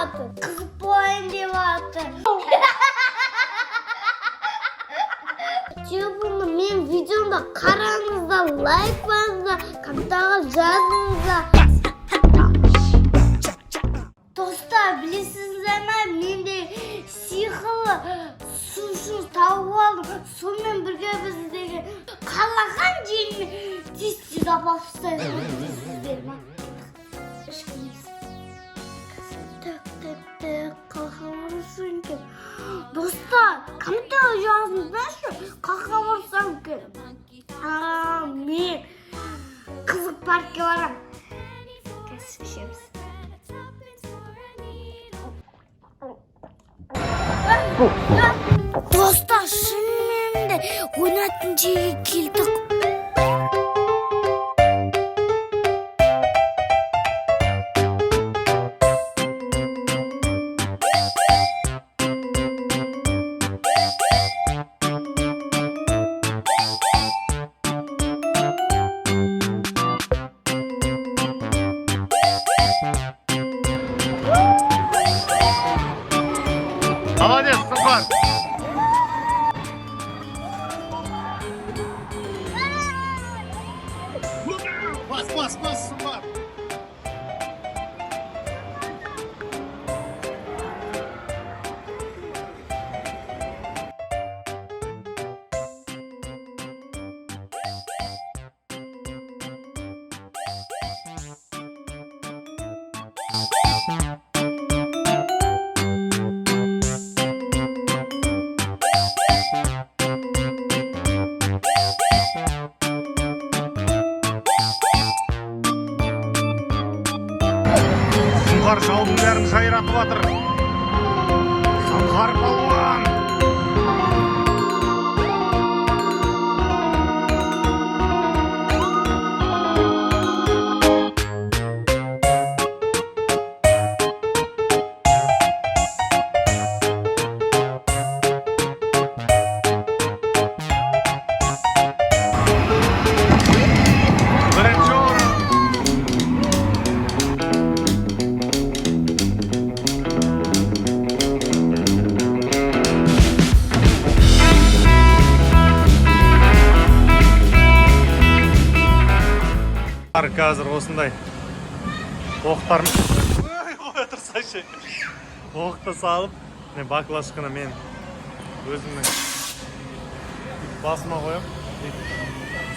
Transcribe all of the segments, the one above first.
жатыр. Қызып болайын деп жатыр. Бұны мен видеомда қараңыздар, лайк басыңыздар, комментарийға жазыңыздар. Достар, білесіздер ме, менде сиқырлы сушын тауып алдым. Сонымен бірге біздегі қалаған жеріне тез-тез апарып тастаймын. Білесіздер ме? Қалқамырсың кен. Достар, комментарий жазыңыздаршы, қалқамырсың кен. Мен қызық паркке барам. Кәсіп ішеміз. Достар, шынымен де ойнайтын жерге келдік. Молодец, Сункар! Бас, Сункар! Сұңқар жаудың бәрін жайратып жатыр. Сұңқар палуан! Қазір осындай оқтарын қоя тұрсайшы, оқты салып, баклашканы мен өзімнің басыма қоям,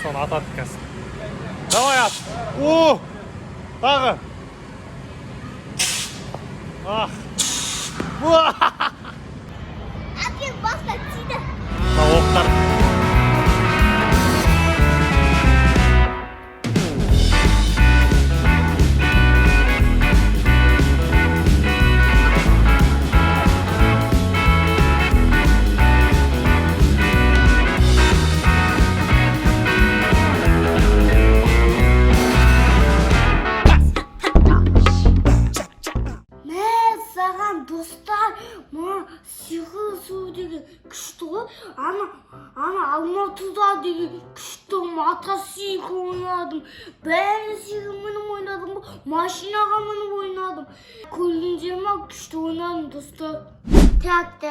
соны атады қазір. Давай ат! О! Тағы! Әпен баста тиді. Оқтар. Достар, мына сиқырлы су деген күшті ғой. Ана Алматыда деген күшті мата сиқыр ойнадым. Бәрі сиқыр мініп ойнадым, машинаға мініп ойнадым. Көрдіңіздер ме, күшті ойнадым, достар. Так,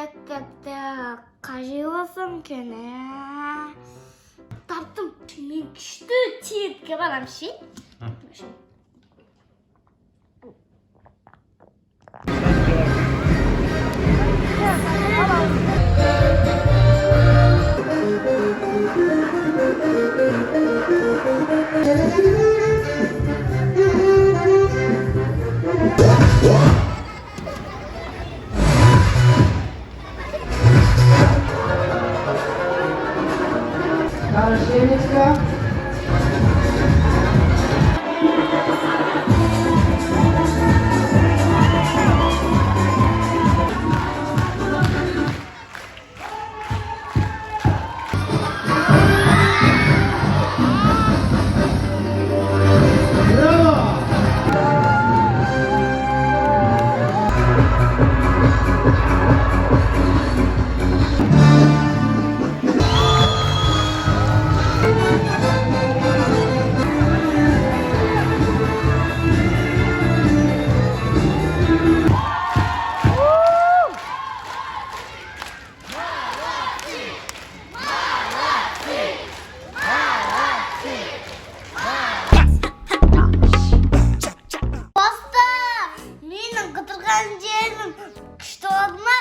қажи болсам екен, таптым. Мен күшті циркке барам, ше. қыдырған жерім күшті болды ма?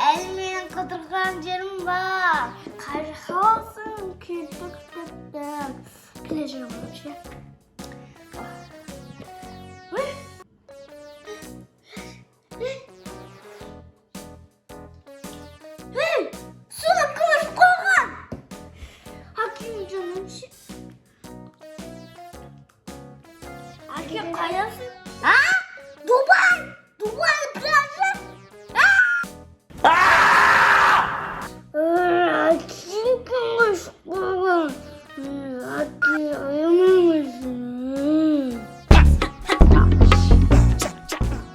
Әлі менің қыдырған жерім бар. Қай жаққа болсын, күттім. Келе жүрім вообще. Суны көміп қойған. Әкем жаным ше. Әкем қайдасың? Дубай! Дубай пляжы!